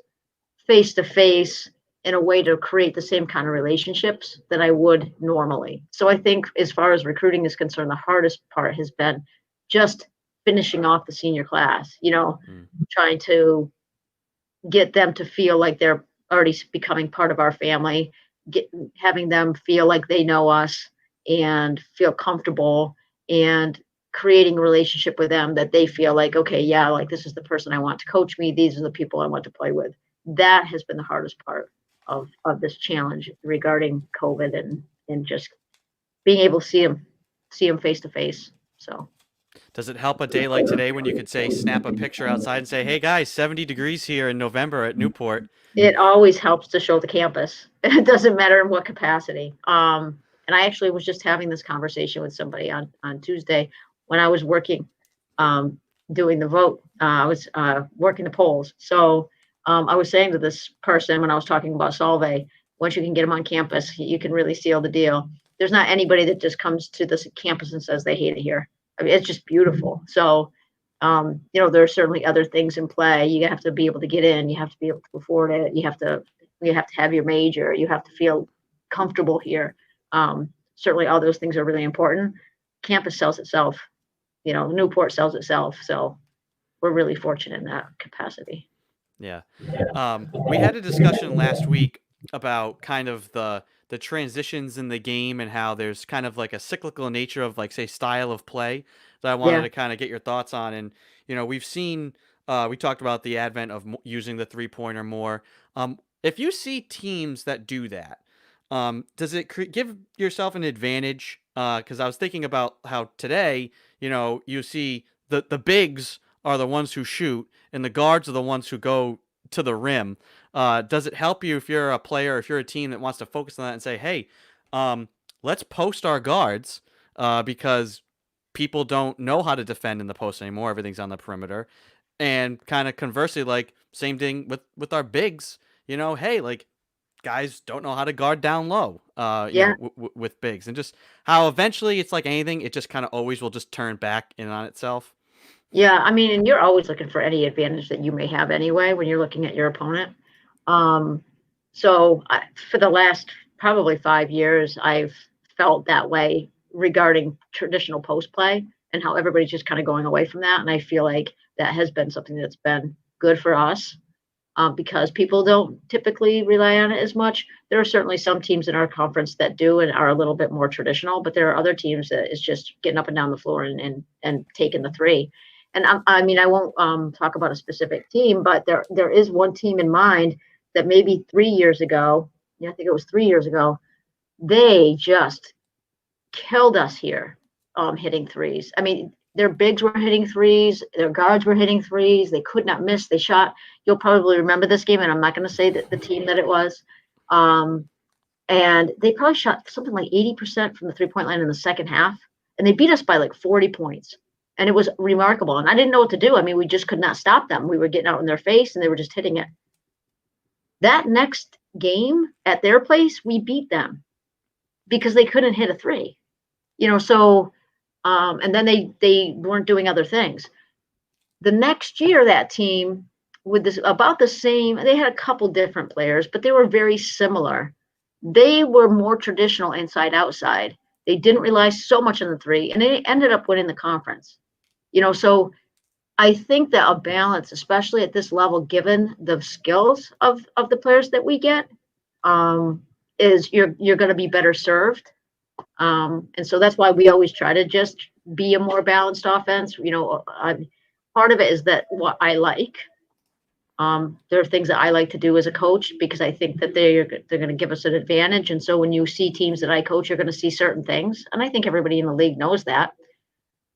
face to face in a way to create the same kind of relationships that I would normally. So I think as far as recruiting is concerned, the hardest part has been just finishing off the senior class, Mm, trying to get them to feel like they're already becoming part of our family, having them feel like they know us and feel comfortable and creating a relationship with them that they feel like, okay, yeah, like this is the person I want to coach me. These are the people I want to play with. That has been the hardest part of this challenge regarding COVID and just being able to see them face to face. So Does it help a day like today when you could say snap a picture outside and say, "Hey guys, 70 degrees here in November at Newport." it always helps to show the campus. It doesn't matter in what capacity. And I actually was just having this conversation with somebody on Tuesday when I was working, doing the vote. I was working the polls. So I was saying to this person when I was talking about Solvay, once you can get them on campus, you can really seal the deal. There's not anybody that just comes to this campus and says they hate it here. I mean, it's just beautiful. So there are certainly other things in play. You have to be able to get in. You have to be able to afford it. You have to have your major. You have to feel comfortable here. Certainly, all those things are really important. Campus sells itself. Newport sells itself. So we're really fortunate in that capacity. Yeah. We had a discussion last week about kind of the transitions in the game and how there's kind of like a cyclical nature of like say style of play that I wanted to kind of get your thoughts on. And we've seen we talked about the advent of using the 3-pointer more. If you see teams that do that, does it give yourself an advantage? Because I was thinking about how today, you see the bigs are the ones who shoot and the guards are the ones who go to the rim. Does it help you if you're a player, if you're a team that wants to focus on that and say, hey, let's post our guards because people don't know how to defend in the post anymore. Everything's on the perimeter. And kind of conversely, like same thing with our bigs, hey, like guys don't know how to guard down low, with bigs, and just how eventually it's like anything, it just kind of always will just turn back in on itself. Yeah, I mean, and you're always looking for any advantage that you may have anyway when you're looking at your opponent. So for the last probably 5 years, I've felt that way regarding traditional post play and how everybody's just kind of going away from that. And I feel like that has been something that's been good for us because people don't typically rely on it as much. There are certainly some teams in our conference that do and are a little bit more traditional, but there are other teams that is just getting up and down the floor and taking the three. And I mean, I won't talk about a specific team, but there is one team in mind that maybe 3 years ago, I think it was 3 years ago, they just killed us here hitting threes. I mean, their bigs were hitting threes, their guards were hitting threes. They could not miss. They shot. You'll probably remember this game, and I'm not going to say that the team that it was. And they probably shot something like 80% from the 3-point line in the second half, and they beat us by like 40 points. And it was remarkable. And I didn't know what to do. I mean, we just could not stop them. We were getting out in their face and they were just hitting it. That next game at their place, we beat them because they couldn't hit a three. So and then they weren't doing other things. The next year, that team with this about the same, they had a couple different players, but they were very similar. They were more traditional inside outside. They didn't rely so much on the three, and they ended up winning the conference. So I think that a balance, especially at this level, given the skills of the players that we get, is you're going to be better served. And so that's why we always try to just be a more balanced offense. Part of it is that what I like. There are things that I like to do as a coach because I think that they're going to give us an advantage. And so when you see teams that I coach, you're going to see certain things. And I think everybody in the league knows that.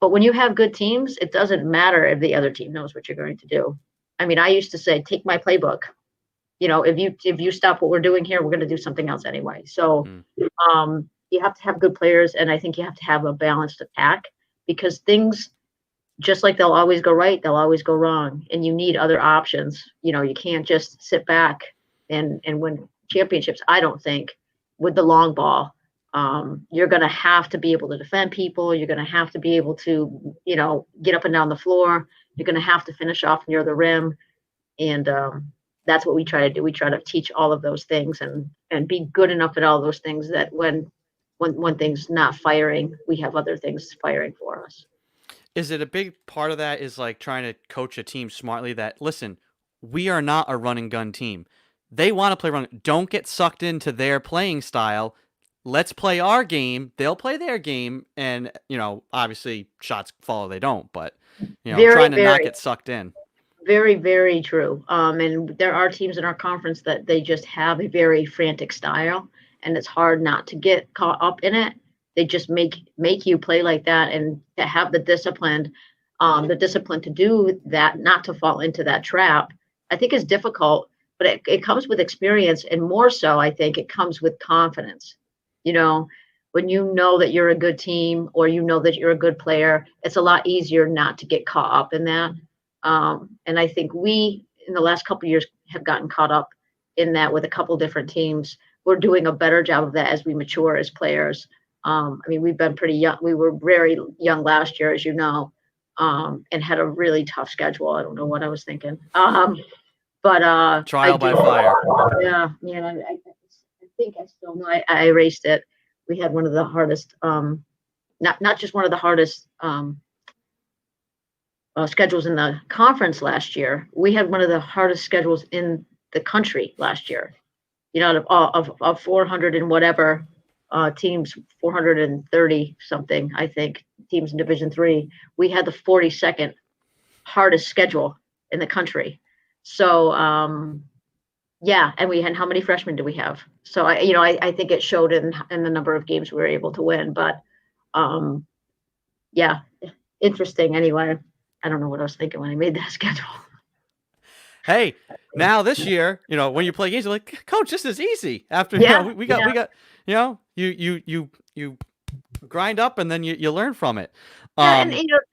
But when you have good teams, it doesn't matter if the other team knows what you're going to do. I mean, I used to say, take my playbook. If you stop what we're doing here, we're going to do something else anyway. So you have to have good players, and I think you have to have a balanced attack because things, just like they'll always go right, they'll always go wrong, and you need other options. You can't just sit back and win championships, I don't think, with the long ball. You're going to have to be able to defend people. You're going to have to be able to, get up and down the floor. You're going to have to finish off near the rim. And that's what we try to do. We try to teach all of those things and be good enough at all those things that when things not firing, we have other things firing for us. Is it a big part of that is like trying to coach a team smartly that, listen, we are not a run and gun team. They want to play run. Don't get sucked into their playing style. let's play our game, they'll play their game, and obviously shots fall or they don't, but Very, trying to not very, get sucked in. very, very true. And there are teams in our conference that they just have a very frantic style, and it's hard not to get caught up in it. They just make you play like that, and to have the discipline to do that, not to fall into that trap, I think is difficult. But it comes with experience, and more so, I think it comes with confidence. When you know that you're a good team or you know that you're a good player, it's a lot easier not to get caught up in that. And I think we, in the last couple of years, have gotten caught up in that with a couple different teams. We're doing a better job of that as we mature as players. We've been pretty young. We were very young last year, as you know, and had a really tough schedule. I don't know what I was thinking. But trial by fire. Yeah, I think I still know. I erased it. We had one of the hardest, not just one of the hardest schedules in the conference last year. We had one of the hardest schedules in the country last year. Of 400 and whatever teams, 430 something, I think, teams in Division III, we had the 42nd hardest schedule in the country. So, yeah, and we had, how many freshmen do we have? So I think it showed in the number of games we were able to win. But yeah, interesting. Anyway, I don't know what I was thinking when I made that schedule. Hey, now this year, when you play games, you're like, Coach, this is easy. After we got you grind up and then you learn from it. Yeah, and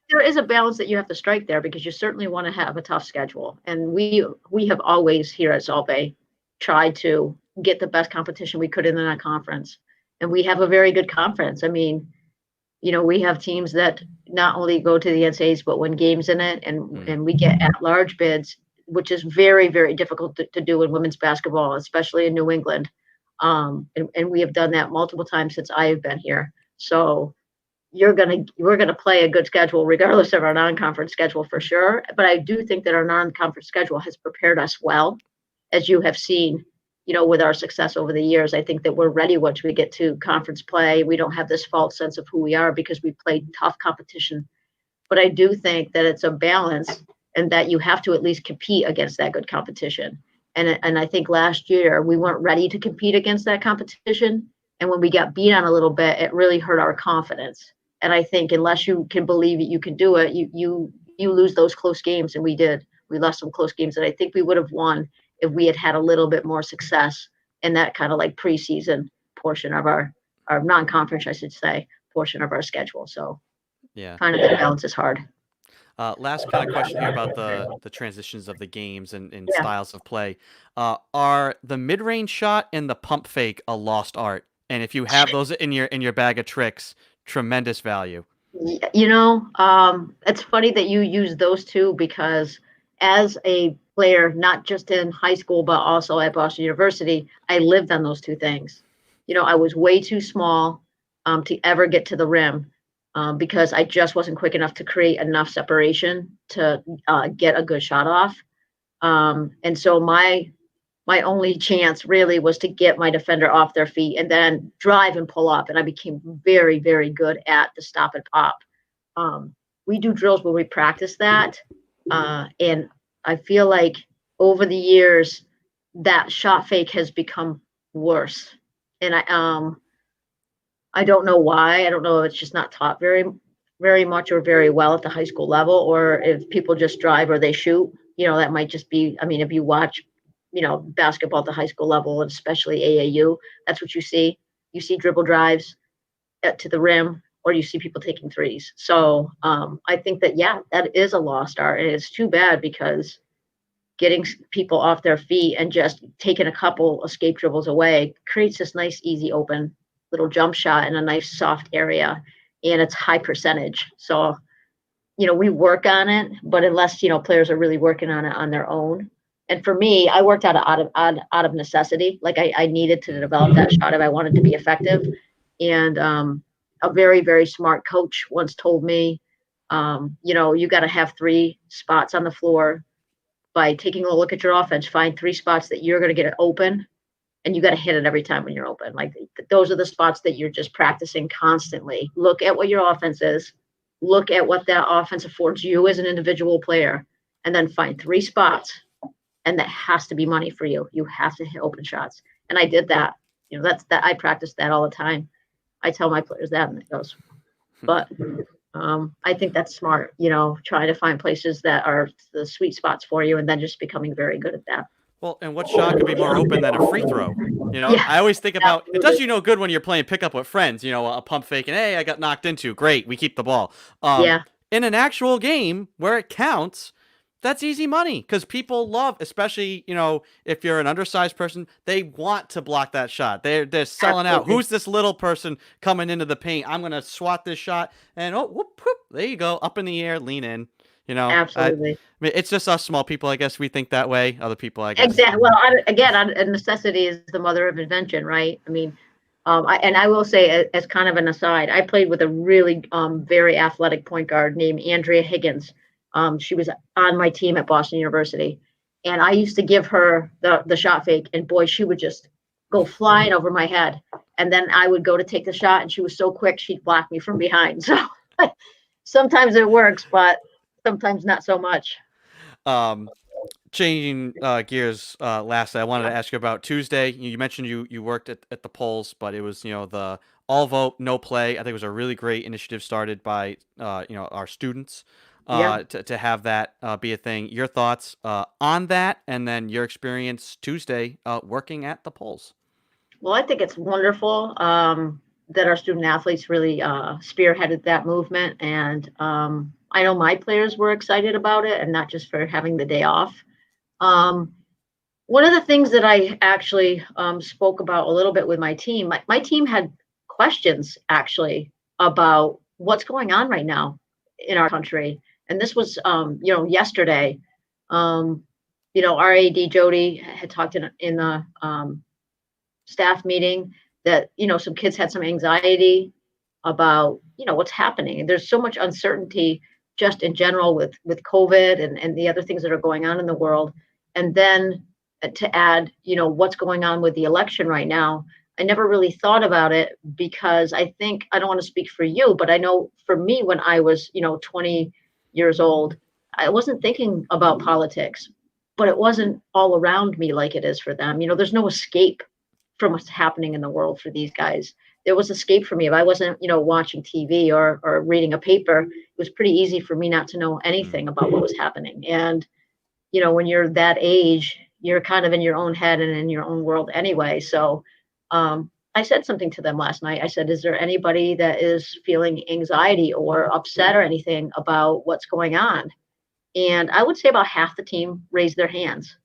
there is a balance that you have to strike there, because you certainly want to have a tough schedule, and we have always here at Salt Bay tried to get the best competition we could in that conference, and we have a very good conference. We have teams that not only go to the NCAAs but win games in it, and we get at-large bids, which is very, very difficult to do in women's basketball, especially in New England. And we have done that multiple times since I have been here. So we're gonna play a good schedule regardless of our non-conference schedule for sure. But I do think that our non-conference schedule has prepared us well, as you have seen, with our success over the years. I think that we're ready once we get to conference play. We don't have this false sense of who we are because we played tough competition. But I do think that it's a balance, and that you have to at least compete against that good competition. And I think last year we weren't ready to compete against that competition. And when we got beat on a little bit, it really hurt our confidence. And I think unless you can believe that you can do it, you lose those close games. And we did. We lost some close games that I think we would have won if we had had a little bit more success in that kind of like preseason portion of our non-conference, I should say, portion of our schedule. So yeah, kind of the balance is hard. Last kind of question here about the transitions of the games and Yeah. styles of play. Are the mid-range shot and the pump fake a lost art? And if you have those in your bag of tricks, tremendous value. It's funny that you use those two, because as a player, not just in high school, but also at Boston University, I lived on those two things. I was way too small to ever get to the rim, because I just wasn't quick enough to create enough separation to get a good shot off. And so my only chance really was to get my defender off their feet and then drive and pull up. And I became very, very good at the stop and pop. We do drills where we practice that. And I feel like over the years, that shot fake has become worse. And I don't know why. I don't know if it's just not taught very, very much or very well at the high school level, or if people just drive or they shoot. That might just be, if you watch, basketball at the high school level, and especially AAU, that's what you see. You see dribble drives to the rim, or you see people taking threes. So I think that, that is a lost art. And it's too bad, because getting people off their feet and just taking a couple escape dribbles away creates this nice, easy, open little jump shot in a nice soft area, and it's high percentage. So, we work on it, but unless, players are really working on it on their own. And for me, I worked out of necessity. Like I needed to develop that shot if I wanted to be effective. And a very, very smart coach once told me, you got to have 3 spots on the floor. By taking a look at your offense, find 3 spots that you're going to get it open, and you got to hit it every time when you're open. Like those are the spots that you're just practicing constantly. Look at what your offense is. Look at what that offense affords you as an individual player, and then find 3 spots, and that has to be money for you. You have to hit open shots, and I did that. That's that. I practice that all the time. I tell my players that, and it goes. But I think that's smart. Trying to find places that are the sweet spots for you, and then just becoming very good at that. Well, and what shot could be more open than a free throw? Yes, I always think about it. Does absolutely. good when you're playing pickup with friends. A pump fake and hey, I got knocked into. Great, we keep the ball. Yeah, In an actual game where it counts, that's easy money because people love, especially if you're an undersized person, they want to block that shot. They're selling out. absolutely. Who's this little person coming into the paint? I'm gonna swat this shot and whoop, there you go, up in the air, lean in. I Absolutely. mean, it's just us small people, I guess. We think that way. Other people, I guess. Exactly. Well, necessity is the mother of invention, right? I mean, I will say, as kind of an aside, I played with a really very athletic point guard named Andrea Higgins. She was on my team at Boston University, and I used to give her the shot fake, and boy, she would just go flying over my head. And then I would go to take the shot, and she was so quick, she'd block me from behind. So sometimes it works, but sometimes not so much. Changing gears, lastly, I wanted to ask you about Tuesday. You mentioned you worked at the polls, but it was the all vote no play. I think it was a really great initiative started by our students Yeah. to have that be a thing. Your thoughts on that, and then your experience Tuesday working at the polls. Well, I think it's wonderful that our student athletes really spearheaded that movement. And I know my players were excited about it, and not just for having the day off. One of the things that I actually spoke about a little bit with my team, my team had questions actually about what's going on right now in our country. And this was, yesterday. Our AD Jody had talked in the staff meeting that some kids had some anxiety about what's happening, and there's so much uncertainty just in general with COVID and the other things that are going on in the world. And then to add what's going on with the election right now, I never really thought about it, because I don't want to speak for you, but I know for me, when I was 20 years old, I wasn't thinking about politics, but it wasn't all around me like it is for them. There's no escape from what's happening in the world for these guys. There was escape for me. If I wasn't, watching TV or reading a paper, it was pretty easy for me not to know anything about what was happening. And, when you're that age, you're kind of in your own head and in your own world anyway. So I said something to them last night. I said, is there anybody that is feeling anxiety or upset or anything about what's going on? And I would say about half the team raised their hands.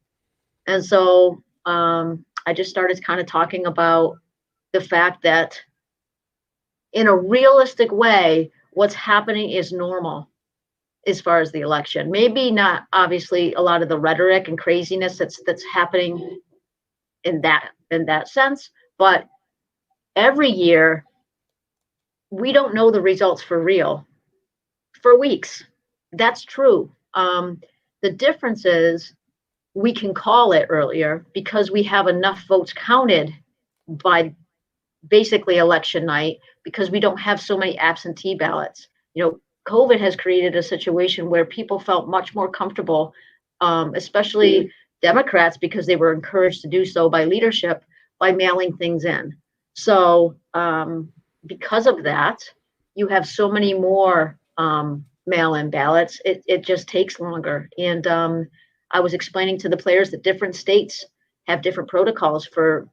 And so I just started kind of talking about the fact that in a realistic way, what's happening is normal as far as the election. Maybe not obviously a lot of the rhetoric and craziness that's happening in that sense, but every year we don't know the results for real for weeks. That's true. The difference is we can call it earlier because we have enough votes counted by basically election night, because we don't have so many absentee ballots. COVID has created a situation where people felt much more comfortable, especially Democrats, because they were encouraged to do so by leadership, by mailing things in. So because of that, you have so many more mail-in ballots. It just takes longer. And I was explaining to the players that different states have different protocols for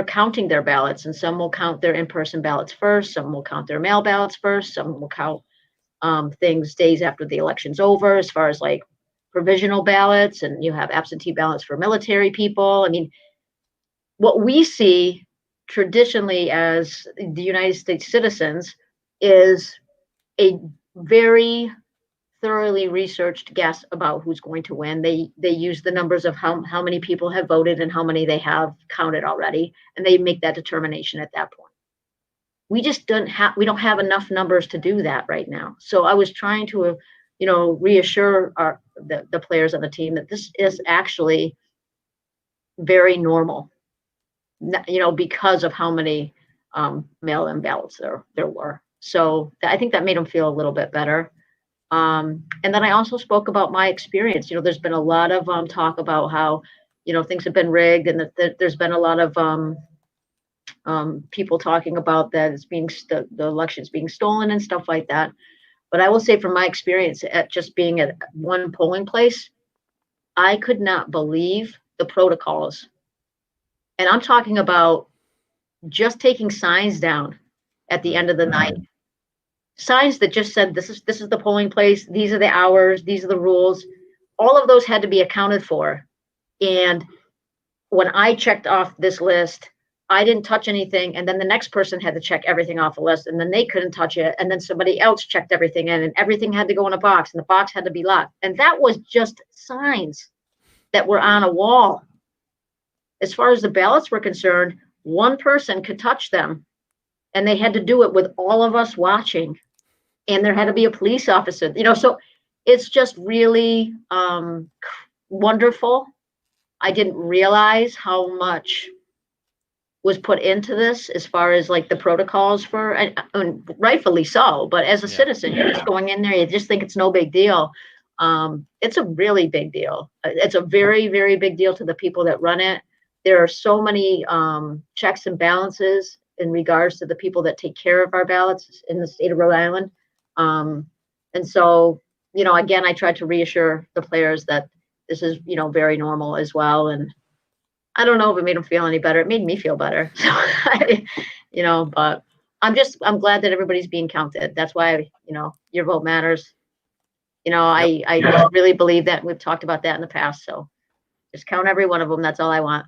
counting their ballots, and some will count their in-person ballots first, some will count their mail ballots first, some will count things days after the election's over, as far as like provisional ballots, and you have absentee ballots for military people. I mean, what we see traditionally as the United States citizens is a very thoroughly researched guess about who's going to win. They use the numbers of how many people have voted and how many they have counted already, and they make that determination at that point. We just don't have enough numbers to do that right now. So I was trying to reassure the players on the team that this is actually very normal. because of how many mail-in ballots there were. So I think that made them feel a little bit better. And then I also spoke about my experience. There's been a lot of talk about how, things have been rigged, and that there's been a lot of people talking about that it's the election's being stolen and stuff like that. But I will say, from my experience at just being at one polling place, I could not believe the protocols. And I'm talking about just taking signs down at the end of the night. Signs that just said, this is the polling place, these are the hours, these are the rules. All of those had to be accounted for. And when I checked off this list, I didn't touch anything, and then the next person had to check everything off the list, and then they couldn't touch it, and then somebody else checked everything in, and everything had to go in a box, and the box had to be locked. And that was just signs that were on a wall. As far as the ballots were concerned, one person could touch them, and they had to do it with all of us watching, and there had to be a police officer. So it's just really wonderful. I didn't realize how much was put into this as far as like the protocols for, and rightfully so, but as a citizen, you're just going in there, you just think it's no big deal. It's a really big deal. It's a very, very big deal to the people that run it. There are so many checks and balances in regards to the people that take care of our ballots in the state of Rhode Island. And so, again, I tried to reassure the players that this is, very normal as well. And I don't know if it made them feel any better. It made me feel better. So, but I'm glad that everybody's being counted. That's why, your vote matters. I really believe that. We've talked about that in the past. So just count every one of them. That's all I want.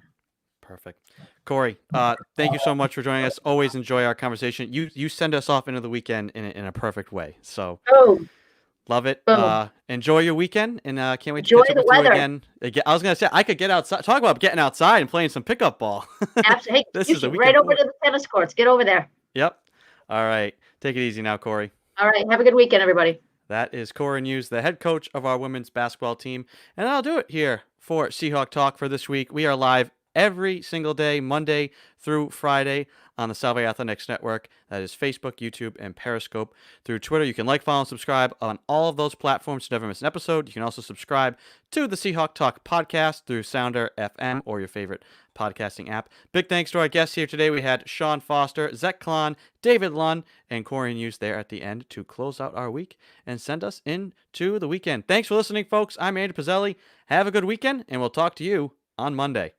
Perfect. Corey, thank you so much for joining us. Always enjoy our conversation. You send us off into the weekend in a perfect way. So love it. Enjoy your weekend, and can't wait to catch up with you again. I was gonna say I could get outside. Talk about getting outside and playing some pickup ball. Absolutely. Hey, you should right over to the tennis courts. Get over there. Yep. All right. Take it easy now, Corey. All right. Have a good weekend, everybody. That is Corey Hughes, the head coach of our women's basketball team, and I'll do it here for Seahawk Talk for this week. We are live every single day, Monday through Friday, on the Salve Athletics Network. That is Facebook, YouTube, and Periscope. Through Twitter, you can like, follow, and subscribe on all of those platforms to never miss an episode. You can also subscribe to the Seahawk Talk podcast through Sounder FM or your favorite podcasting app. Big thanks to our guests here today. We had Sean Foster, Zach Klon, David Lunn, and Corey Hughes there at the end to close out our week and send us into the weekend. Thanks for listening, folks. I'm Andy Pizzelli. Have a good weekend, and we'll talk to you on Monday.